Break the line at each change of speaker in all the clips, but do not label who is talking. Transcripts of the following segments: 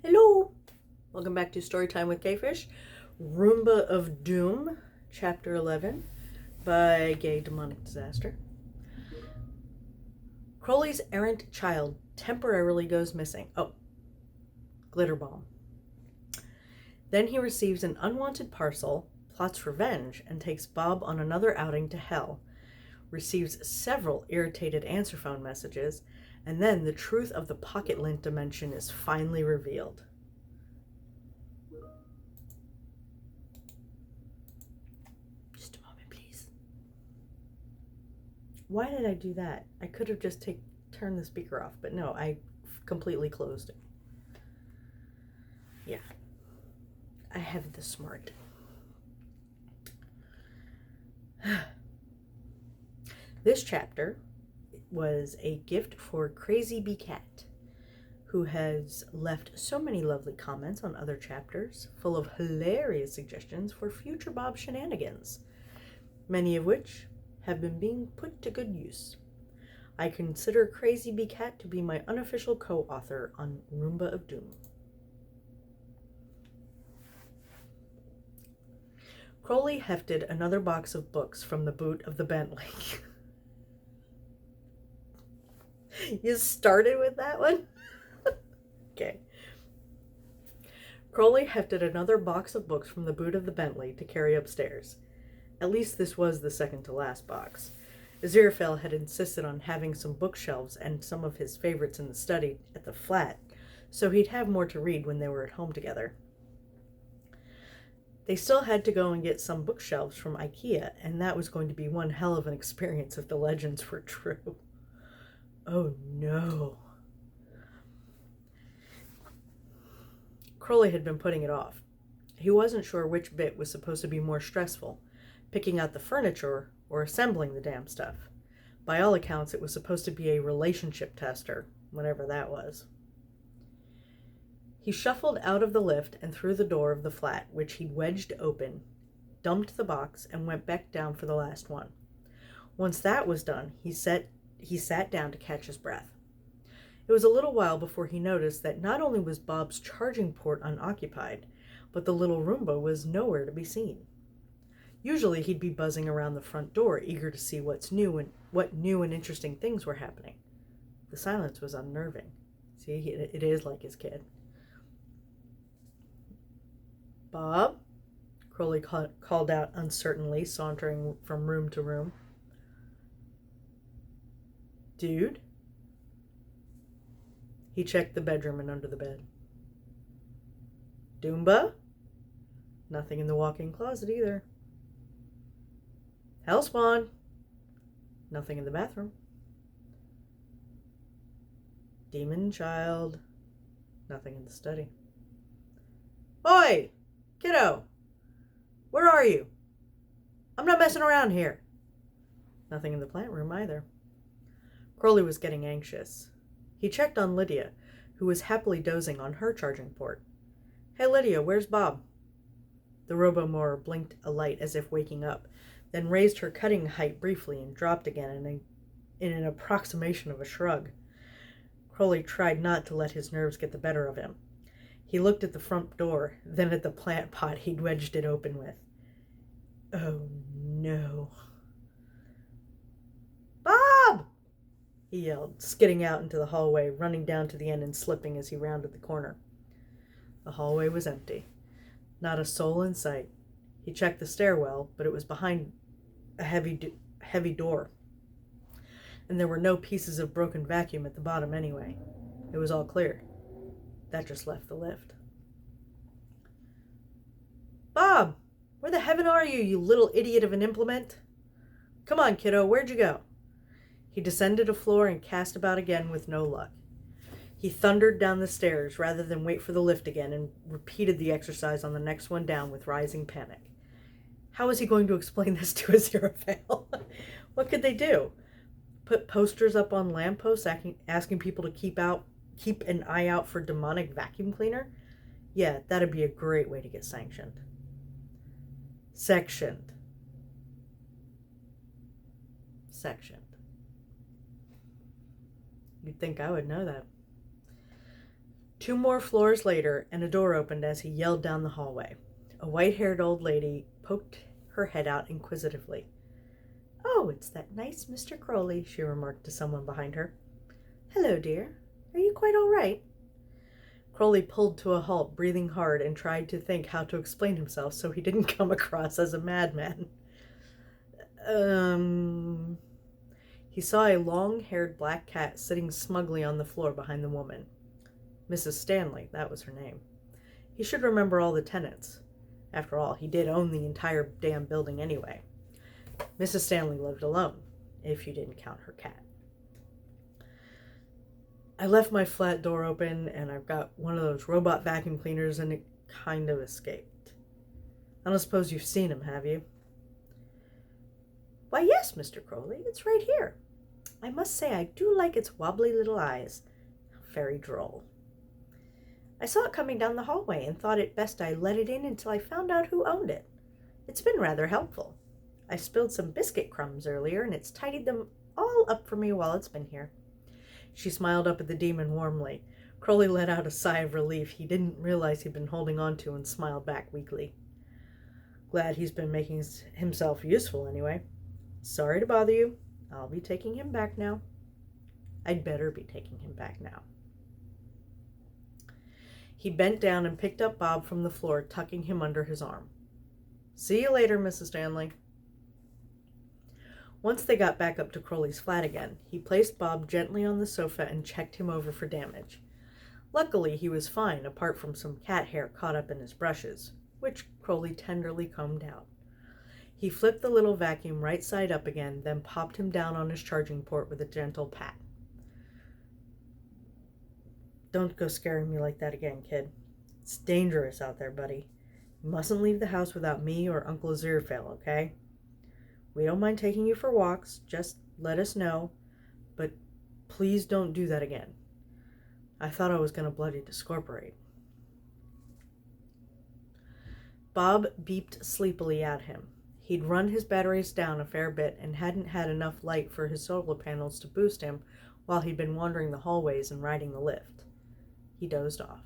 Hello! Welcome back to Storytime with Quefish, Roomba of Doom, Chapter 11, by GayDemonicDisaster. Crowley's errant child temporarily goes missing. Oh, glitter bomb. Then he receives an unwanted parcel, plots revenge, and takes Bob on another outing to hell, receives several irritated answer phone messages, and then the truth of the pocket lint dimension is finally revealed. Just a moment, please. Why did I do that? I could have just turned the speaker off, but no, I completely closed it. Yeah, I have the smart. This chapter was a gift for Crazy Bee Cat, who has left so many lovely comments on other chapters, full of hilarious suggestions for future Bob shenanigans, many of which have been being put to good use. I consider Crazy Bee Cat to be my unofficial co-author on Roomba of Doom. Crowley hefted another box of books from the boot of the Bentley. You started with that one? Okay. Crowley hefted another box of books from the boot of the Bentley to carry upstairs. At least this was the second to last box. Aziraphale had insisted on having some bookshelves and some of his favorites in the study at the flat, so he'd have more to read when they were at home together. They still had to go and get some bookshelves from IKEA, and that was going to be one hell of an experience if the legends were true. Oh no. Crowley had been putting it off. He wasn't sure which bit was supposed to be more stressful, picking out the furniture or assembling the damn stuff. By all accounts, it was supposed to be a relationship tester, whatever that was. He shuffled out of the lift and through the door of the flat, which he'd wedged open, dumped the box, and went back down for the last one. Once that was done, he sat down to catch his breath. It was a little while before he noticed that not only was Bob's charging port unoccupied, but the little Roomba was nowhere to be seen. Usually he'd be buzzing around the front door, eager to see what new and interesting things were happening. The silence was unnerving. See, it is like his kid. Bob? Crowley called out uncertainly, sauntering from room to room. Dude? He checked the bedroom and under the bed. Doomba? Nothing in the walk-in closet either. Hellspawn? Nothing in the bathroom. Demon child? Nothing in the study. Oi! Kiddo! Where are you? I'm not messing around here. Nothing in the plant room either. Crowley was getting anxious. He checked on Lydia, who was happily dozing on her charging port. Hey Lydia, where's Bob? The robo-mower blinked a light as if waking up, then raised her cutting height briefly and dropped again in an approximation of a shrug. Crowley tried not to let his nerves get the better of him. He looked at the front door, then at the plant pot he'd wedged it open with. Oh no. Bob! He yelled, skidding out into the hallway, running down to the end and slipping as he rounded the corner. The hallway was empty. Not a soul in sight. He checked the stairwell, but it was behind a heavy door. And there were no pieces of broken vacuum at the bottom anyway. It was all clear. That just left the lift. Bob! Where the heaven are you, you little idiot of an implement? Come on, kiddo, where'd you go? He descended a floor and cast about again with no luck. He thundered down the stairs rather than wait for the lift again and repeated the exercise on the next one down with rising panic. How was he going to explain this to Aziraphale? What could they do? Put posters up on lampposts asking people to keep an eye out for demonic vacuum cleaner? Yeah, that'd be a great way to get sanctioned. Sectioned. You'd think I would know that. 2 more floors later, and a door opened as he yelled down the hallway. A white-haired old lady poked her head out inquisitively. "Oh, it's that nice Mr. Crowley," she remarked to someone behind her. "Hello, dear. Are you quite all right?" Crowley pulled to a halt, breathing hard, and tried to think how to explain himself so he didn't come across as a madman. He saw a long-haired black cat sitting smugly on the floor behind the woman. Mrs. Stanley, that was her name. He should remember all the tenants. After all, he did own the entire damn building anyway. Mrs. Stanley lived alone, if you didn't count her cat. I left my flat door open, and I've got one of those robot vacuum cleaners, and it kind of escaped. I don't suppose you've seen him, have you? Why, yes, Mr. Crowley, it's right here. I must say I do like its wobbly little eyes. Very droll. I saw it coming down the hallway and thought it best I let it in until I found out who owned it. It's been rather helpful. I spilled some biscuit crumbs earlier, and it's tidied them all up for me while it's been here. She smiled up at the demon warmly. Crowley let out a sigh of relief he didn't realize he'd been holding on to, and smiled back weakly. Glad he's been making himself useful anyway. Sorry to bother you. I'll be taking him back now. I'd better be taking him back now. He bent down and picked up Bob from the floor, tucking him under his arm. See you later, Mrs. Stanley. Once they got back up to Crowley's flat again, he placed Bob gently on the sofa and checked him over for damage. Luckily, he was fine, apart from some cat hair caught up in his brushes, which Crowley tenderly combed out. He flipped the little vacuum right side up again, then popped him down on his charging port with a gentle pat. Don't go scaring me like that again, kid. It's dangerous out there, buddy. You mustn't leave the house without me or Uncle Aziraphale, okay? We don't mind taking you for walks. Just let us know. But please don't do that again. I thought I was going to bloody discorporate. Bob beeped sleepily at him. He'd run his batteries down a fair bit and hadn't had enough light for his solar panels to boost him while he'd been wandering the hallways and riding the lift. He dozed off.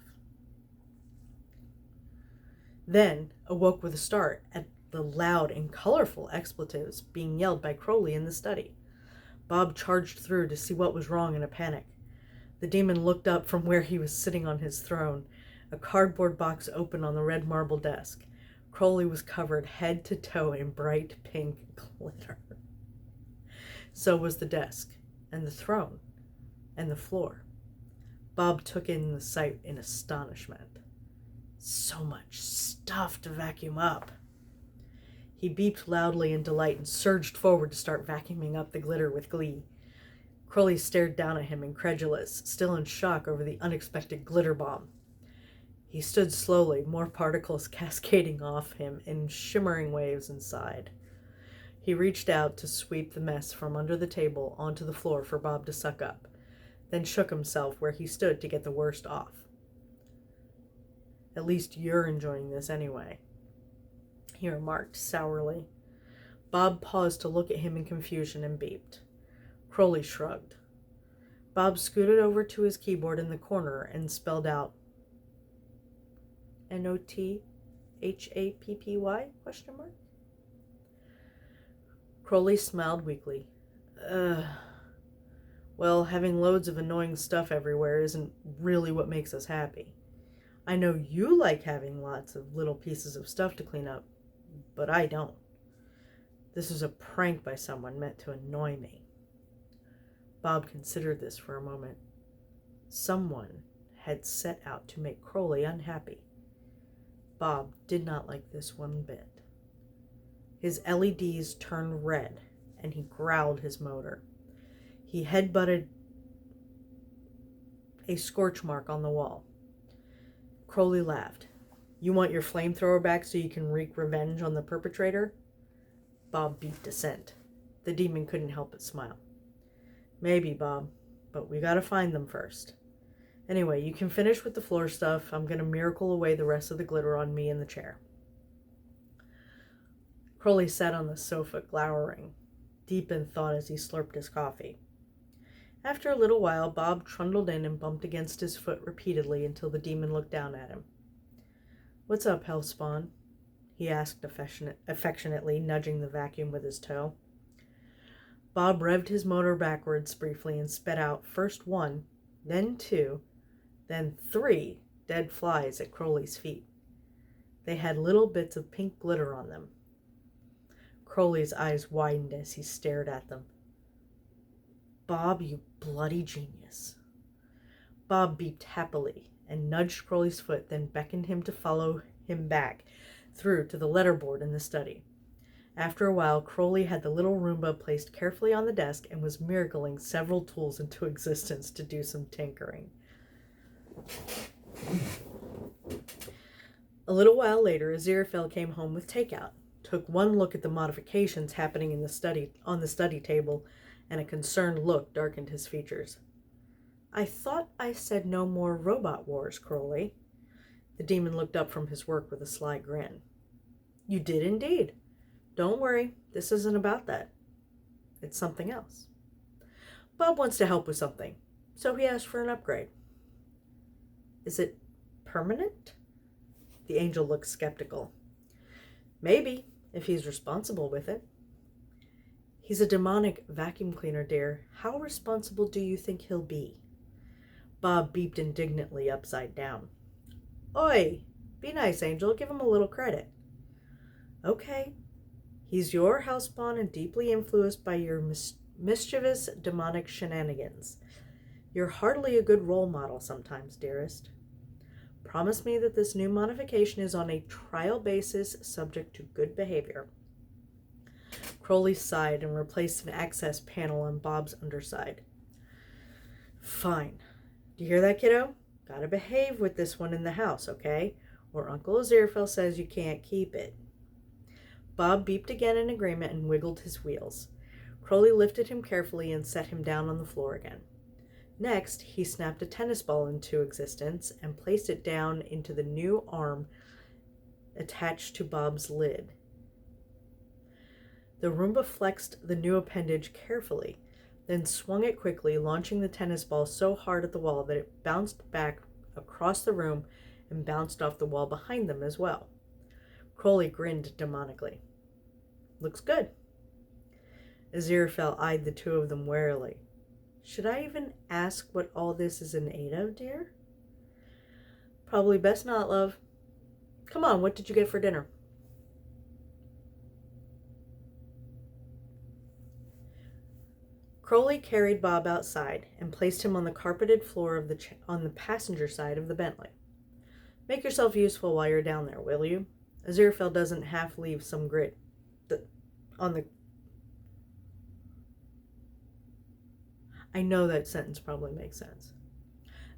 Then awoke with a start at the loud and colorful expletives being yelled by Crowley in the study. Bob charged through to see what was wrong in a panic. The demon looked up from where he was sitting on his throne, a cardboard box open on the red marble desk. Crowley was covered head to toe in bright pink glitter. So was the desk, and the throne, and the floor. Bob took in the sight in astonishment. So much stuff to vacuum up. He beeped loudly in delight and surged forward to start vacuuming up the glitter with glee. Crowley stared down at him, incredulous, still in shock over the unexpected glitter bomb. He stood slowly, more particles cascading off him in shimmering waves inside. He reached out to sweep the mess from under the table onto the floor for Bob to suck up, then shook himself where he stood to get the worst off. At least you're enjoying this anyway, he remarked sourly. Bob paused to look at him in confusion and beeped. Crowley shrugged. Bob scooted over to his keyboard in the corner and spelled out NOTHAPPY? Question mark. Crowley smiled weakly. Well, having loads of annoying stuff everywhere isn't really what makes us happy. I know you like having lots of little pieces of stuff to clean up, but I don't. This is a prank by someone meant to annoy me. Bob considered this for a moment. Someone had set out to make Crowley unhappy. Bob did not like this one bit. His LEDs turned red, and he growled his motor. He headbutted a scorch mark on the wall. Crowley laughed. You want your flamethrower back so you can wreak revenge on the perpetrator? Bob beeped assent. The demon couldn't help but smile. Maybe, Bob, but we gotta find them first. Anyway, you can finish with the floor stuff. I'm gonna miracle away the rest of the glitter on me in the chair. Crowley sat on the sofa, glowering, deep in thought as he slurped his coffee. After a little while, Bob trundled in and bumped against his foot repeatedly until the demon looked down at him. "What's up, Hellspawn?" he asked affectionately, nudging the vacuum with his toe. Bob revved his motor backwards briefly and sped out first 1, then 2, then 3 dead flies at Crowley's feet. They had little bits of pink glitter on them. Crowley's eyes widened as he stared at them. "Bob, you bloody genius." Bob beeped happily and nudged Crowley's foot, then beckoned him to follow him back through to the letterboard in the study. After a while, Crowley had the little Roomba placed carefully on the desk and was miracling several tools into existence to do some tinkering. A little while later, Aziraphale came home with takeout, took one look at the modifications happening in the study on the study table, and a concerned look darkened his features. "I thought I said no more robot wars, Crowley." The demon looked up from his work with a sly grin. "You did indeed. Don't worry, this isn't about that. It's something else. Bob wants to help with something, so he asked for an upgrade." "Is it permanent?" The angel looked skeptical. "Maybe, if he's responsible with it." "He's a demonic vacuum cleaner, dear. How responsible do you think he'll be?" Bob beeped indignantly upside down. "Oi, be nice, Angel. Give him a little credit." "Okay. He's your housepawn and deeply influenced by your mischievous demonic shenanigans. You're hardly a good role model sometimes, dearest. Promise me that this new modification is on a trial basis, subject to good behavior." Crowley sighed and replaced an access panel on Bob's underside. "Fine. Do you hear that, kiddo? Gotta behave with this one in the house, okay? Or Uncle Aziraphale says you can't keep it." Bob beeped again in agreement and wiggled his wheels. Crowley lifted him carefully and set him down on the floor again. Next, he snapped a tennis ball into existence and placed it down into the new arm attached to Bob's lid. The Roomba flexed the new appendage carefully, then swung it quickly, launching the tennis ball so hard at the wall that it bounced back across the room and bounced off the wall behind them as well. Crowley grinned demonically. "Looks good." Aziraphale eyed the two of them warily. "Should I even ask what all this is in aid of, dear?" "Probably best not, love. Come on, what did you get for dinner?" Crowley carried Bob outside and placed him on the carpeted floor of on the passenger side of the Bentley. "Make yourself useful while you're down there, will you? Aziraphale doesn't half leave some grit on the..." I know that sentence probably makes sense.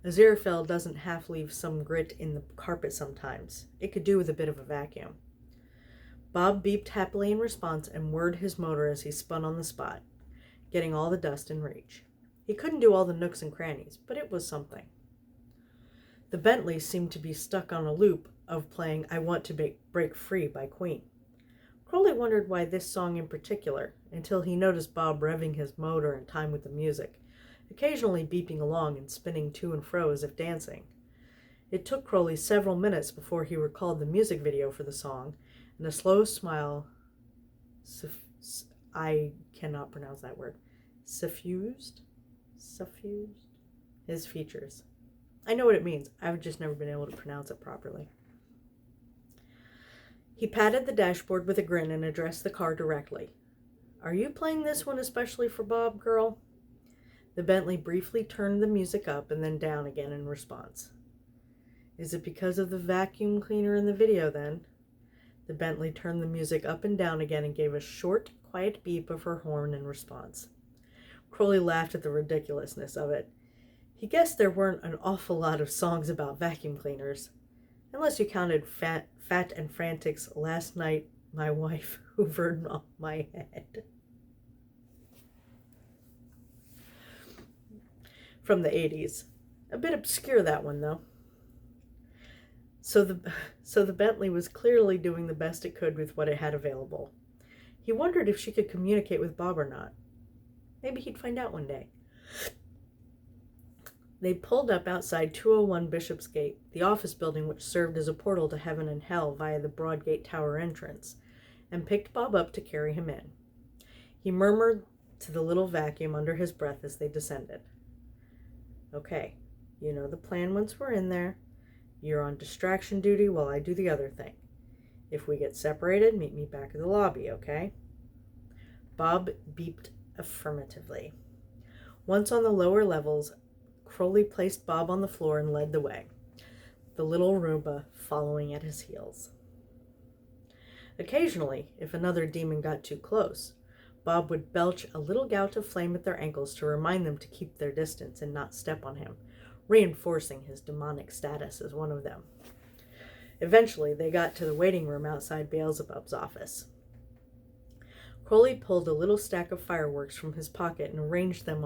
"Aziraphale doesn't half leave some grit in the carpet sometimes. It could do with a bit of a vacuum." Bob beeped happily in response and whirred his motor as he spun on the spot, getting all the dust in reach. He couldn't do all the nooks and crannies, but it was something. The Bentley seemed to be stuck on a loop of playing "I Want to Break Free" by Queen. Crowley wondered why this song in particular, until he noticed Bob revving his motor in time with the music, occasionally beeping along and spinning to and fro as if dancing. It took Crowley several minutes before he recalled the music video for the song, and a slow smile I cannot pronounce that word. Suffused his features. I know what it means. I've just never been able to pronounce it properly. He patted the dashboard with a grin and addressed the car directly. "Are you playing this one especially for Bob, girl?" The Bentley briefly turned the music up and then down again in response. "Is it because of the vacuum cleaner in the video, then?" The Bentley turned the music up and down again and gave a short, quiet beep of her horn in response. Crowley laughed at the ridiculousness of it. He guessed there weren't an awful lot of songs about vacuum cleaners, unless you counted Fat and Frantic's "Last Night My Wife Hoovered Off My Head" from the 80s. A bit obscure, that one, though. So the Bentley was clearly doing the best it could with what it had available. He wondered if she could communicate with Bob or not. Maybe he'd find out one day. They pulled up outside 201 Bishopsgate, the office building which served as a portal to heaven and hell via the Broadgate Tower entrance, and picked Bob up to carry him in. He murmured to the little vacuum under his breath as they descended. Okay, you know the plan once we're in there. You're on distraction duty while I do the other thing. If we get separated, meet me back at the lobby, okay? Bob beeped affirmatively. Once on the lower levels, Crowley placed Bob on the floor and led the way, the little Roomba following at his heels. Occasionally, if another demon got too close, Bob would belch a little gout of flame at their ankles to remind them to keep their distance and not step on him, reinforcing his demonic status as one of them. Eventually, they got to the waiting room outside Beelzebub's office. Crowley pulled a little stack of fireworks from his pocket and arranged them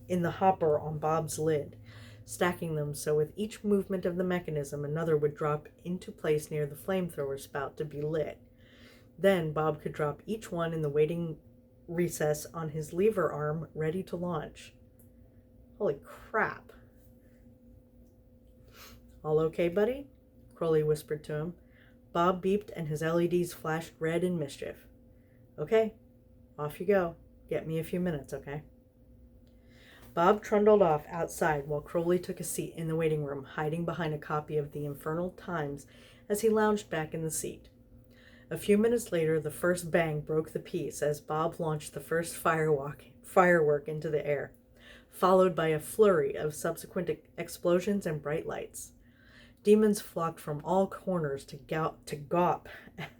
in the hopper on Bob's lid, stacking them so with each movement of the mechanism another would drop into place near the flamethrower spout to be lit. Then Bob could drop each one in the waiting recess on his lever arm, ready to launch. Holy crap. All okay, buddy? Crowley whispered to him. Bob beeped and his LEDs flashed red in mischief. Okay, off you go. Get me a few minutes, okay? Bob trundled off outside while Crowley took a seat in the waiting room, hiding behind a copy of the Infernal Times as he lounged back in the seat. A few minutes later, the first bang broke the peace as Bob launched the first firework into the air, followed by a flurry of subsequent explosions and bright lights. Demons flocked from all corners to gawp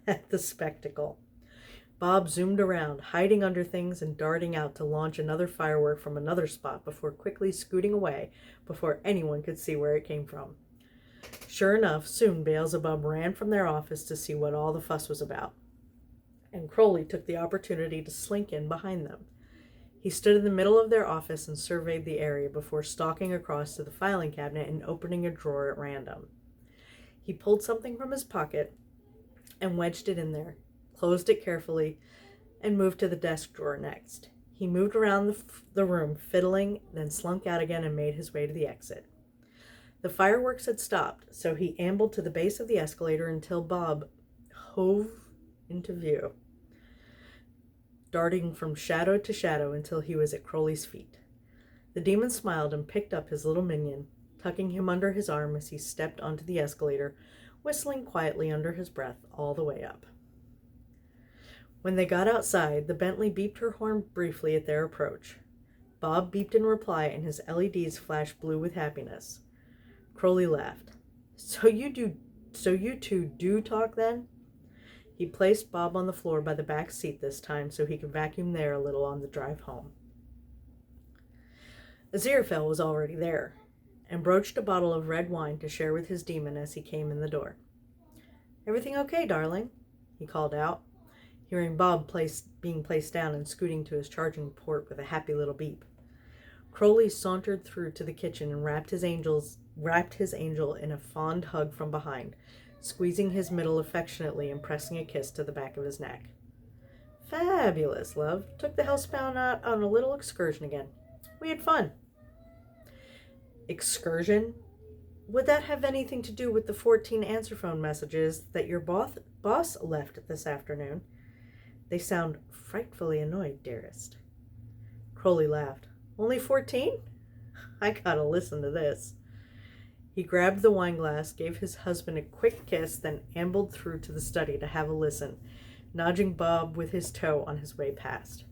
at the spectacle. Bob zoomed around, hiding under things and darting out to launch another firework from another spot before quickly scooting away before anyone could see where it came from. Sure enough, soon Beelzebub ran from their office to see what all the fuss was about, and Crowley took the opportunity to slink in behind them. He stood in the middle of their office and surveyed the area before stalking across to the filing cabinet and opening a drawer at random. He pulled something from his pocket and wedged it in there, closed it carefully, and moved to the desk drawer next. He moved around the room, fiddling, then slunk out again and made his way to the exit. The fireworks had stopped, so he ambled to the base of the escalator until Bob hove into view, darting from shadow to shadow until he was at Crowley's feet. The demon smiled and picked up his little minion, tucking him under his arm as he stepped onto the escalator, whistling quietly under his breath all the way up. When they got outside, the Bentley beeped her horn briefly at their approach. Bob beeped in reply, and his LEDs flashed blue with happiness. Crowley laughed. So you two do talk then? He placed Bob on the floor by the back seat this time so he could vacuum there a little on the drive home. Aziraphale was already there, and broached a bottle of red wine to share with his demon as he came in the door. "Everything okay, darling?" he called out, hearing Bob being placed down and scooting to his charging port with a happy little beep. Crowley sauntered through to the kitchen and wrapped his angel in a fond hug from behind, squeezing his middle affectionately and pressing a kiss to the back of his neck. "Fabulous, love. Took the housebound out on a little excursion again. We had fun." Excursion? Would that have anything to do with the 14 answer phone messages that your boss left this afternoon? They sound frightfully annoyed, dearest. Crowley laughed. "Only 14? I gotta listen to this." He grabbed the wine glass, gave his husband a quick kiss, then ambled through to the study to have a listen, nudging Bob with his toe on his way past.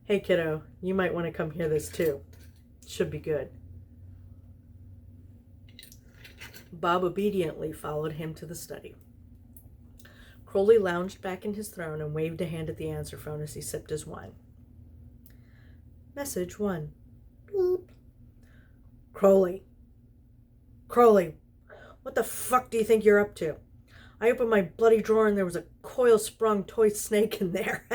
"Hey, kiddo, you might want to come hear this too. Should be good." Bob obediently followed him to the study. Crowley lounged back in his throne and waved a hand at the answer phone as he sipped his wine. "Message 1. Beep." Crowley, what the fuck do you think you're up to? I opened my bloody drawer and there was a coil-sprung toy snake in there.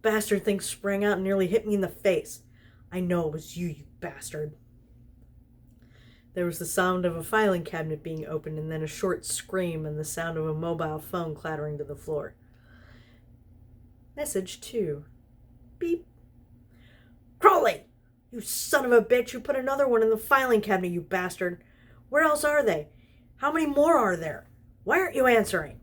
Bastard thing sprang out and nearly hit me in the face. I know it was you bastard. There was the sound of a filing cabinet being opened and then a short scream and the sound of a mobile phone clattering to the floor. Message 2. Beep. Crowley, You son of a bitch, you put another one in the filing cabinet, you bastard. Where else are they? How many more are there? Why aren't you answering?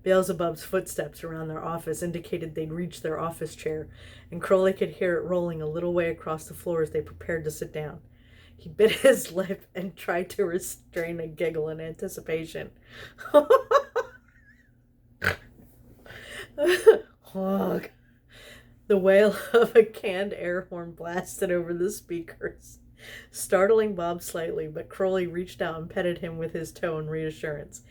Beelzebub's footsteps around their office indicated they'd reached their office chair, and Crowley could hear it rolling a little way across the floor as they prepared to sit down. He bit his lip and tried to restrain a giggle in anticipation. Honk. The wail of a canned air horn blasted over the speakers, startling Bob slightly, but Crowley reached out and petted him with his toe in reassurance.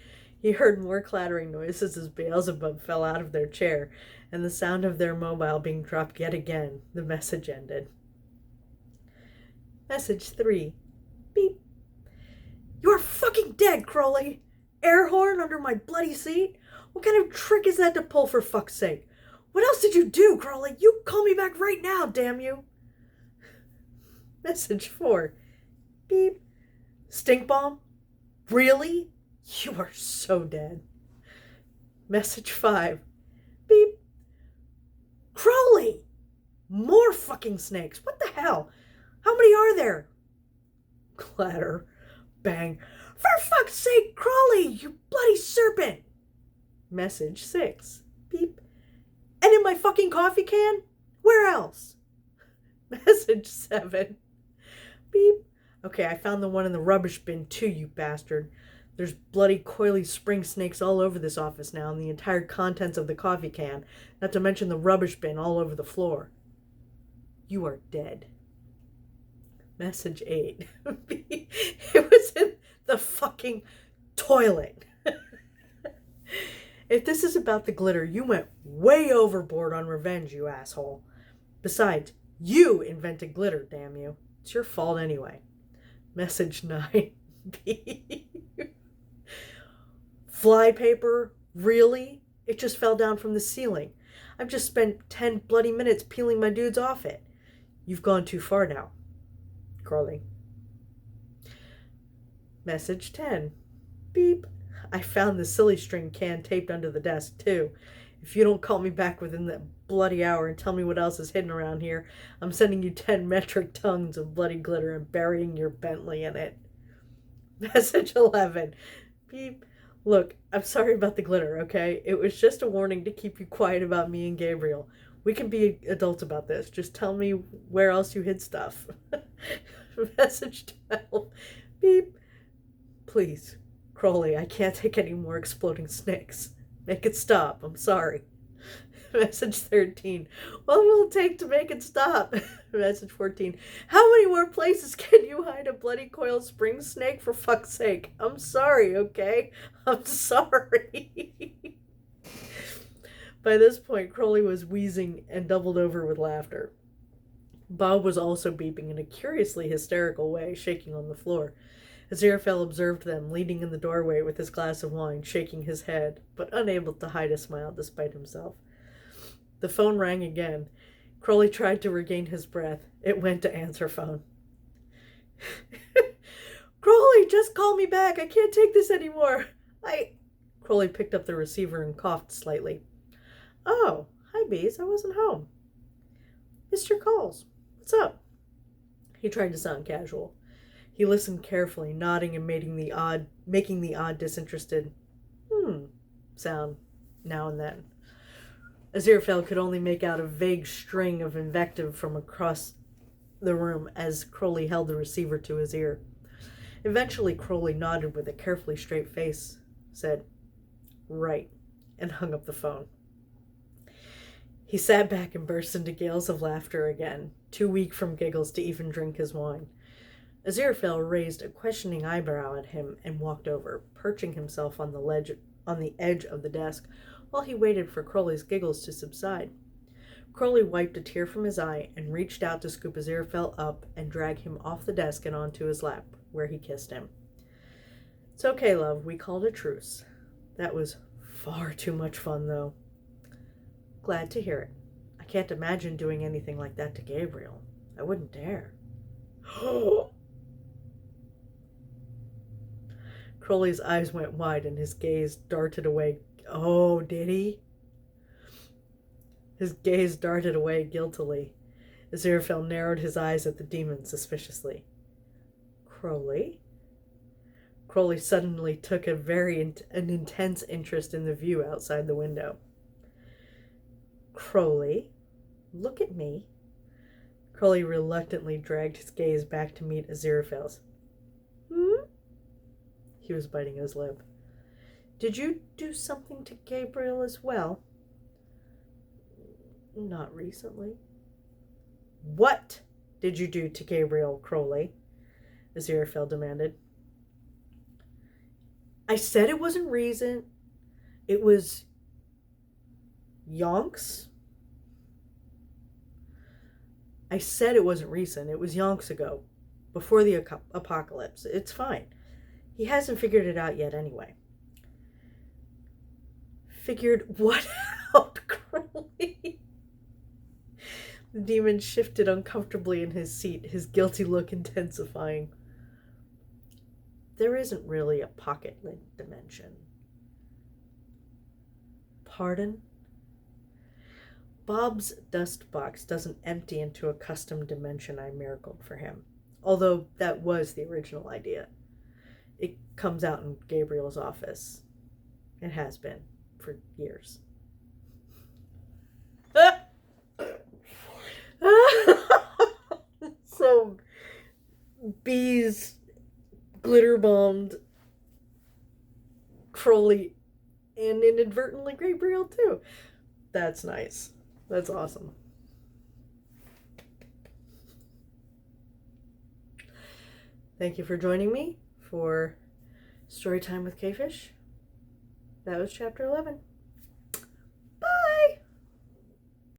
He heard more clattering noises as Beelzebub fell out of their chair, and the sound of their mobile being dropped yet again. The message ended. Message 3. Beep. You're fucking dead, Crowley! Air horn under my bloody seat? What kind of trick is that to pull, for fuck's sake? What else did you do, Crowley? You call me back right now, damn you! Message 4. Beep. Stink bomb? Really? You are so dead. Message 5. Beep. Crowley! More fucking snakes. What the hell? How many are there? Clatter. Bang. For fuck's sake, Crowley, you bloody serpent! Message 6. Beep. And in my fucking coffee can? Where else? Message 7. Beep. Okay, I found the one in the rubbish bin too, you bastard. There's bloody coily spring snakes all over this office now, and the entire contents of the coffee can, not to mention the rubbish bin all over the floor. You are dead. Message 8. It was in the fucking toilet. If this is about the glitter, you went way overboard on revenge, you asshole. Besides, you invented glitter, damn you. It's your fault anyway. Message 9. Flypaper? Really? It just fell down from the ceiling. I've just spent 10 bloody minutes peeling my dudes off it. You've gone too far now. Crowley. Message 10. Beep. I found the silly string can taped under the desk, too. If you don't call me back within that bloody hour and tell me what else is hidden around here, I'm sending you 10 metric tons of bloody glitter and burying your Bentley in it. Message 11. Beep. Look, I'm sorry about the glitter, okay? It was just a warning to keep you quiet about me and Gabriel. We can be adults about this. Just tell me where else you hid stuff. Message 12. Beep. Please, Crowley, I can't take any more exploding snakes. Make it stop. I'm sorry. Message 13. What will it take to make it stop? Message 14. How many more places can you hide a bloody coiled spring snake, for fuck's sake? I'm sorry, okay? I'm sorry. By this point, Crowley was wheezing and doubled over with laughter. Bob was also beeping in a curiously hysterical way, shaking on the floor. Aziraphale observed them, leaning in the doorway with his glass of wine, shaking his head, but unable to hide a smile despite himself. The phone rang again. Crowley tried to regain his breath. It went to answer phone. Crowley, just call me back. I can't take this anymore. Crowley picked up the receiver and coughed slightly. Oh, hi, Bees. I wasn't home. Missed your calls. What's up? He tried to sound casual. He listened carefully, nodding and making the odd disinterested sound now and then. Aziraphale could only make out a vague string of invective from across the room as Crowley held the receiver to his ear. Eventually, Crowley nodded with a carefully straight face, said, "Right," and hung up the phone. He sat back and burst into gales of laughter again, too weak from giggles to even drink his wine. Aziraphale raised a questioning eyebrow at him and walked over, perching himself on the edge of the desk, while he waited for Crowley's giggles to subside. Crowley wiped a tear from his eye and reached out to scoop Aziraphale up and drag him off the desk and onto his lap, where he kissed him. It's okay, love. We called a truce. That was far too much fun, though. Glad to hear it. I can't imagine doing anything like that to Gabriel. I wouldn't dare. Crowley's eyes went wide and his gaze darted away. Oh, did he? His gaze darted away guiltily. Aziraphale narrowed his eyes at the demon suspiciously. Crowley? Crowley suddenly took an intense interest in the view outside the window. Crowley, look at me. Crowley reluctantly dragged his gaze back to meet Aziraphale's. He was biting his lip. Did you do something to Gabriel as well? Not recently. What did you do to Gabriel, Crowley? Aziraphale demanded. I said it wasn't reason. It was yonks. I said it wasn't recent. It was yonks ago, before the apocalypse. It's fine. He hasn't figured it out yet anyway. Figured what out, Crowley? The demon shifted uncomfortably in his seat, his guilty look intensifying. There isn't really a pocket dimension. Pardon? Bob's dust box doesn't empty into a custom dimension I miracled for him, although that was the original idea. It comes out in Gabriel's office. It has been for years. So, bees glitter bombed Crowley and inadvertently Gabriel too. That's nice. That's awesome. Thank you for joining me for Storytime with Quefish. That was chapter 11.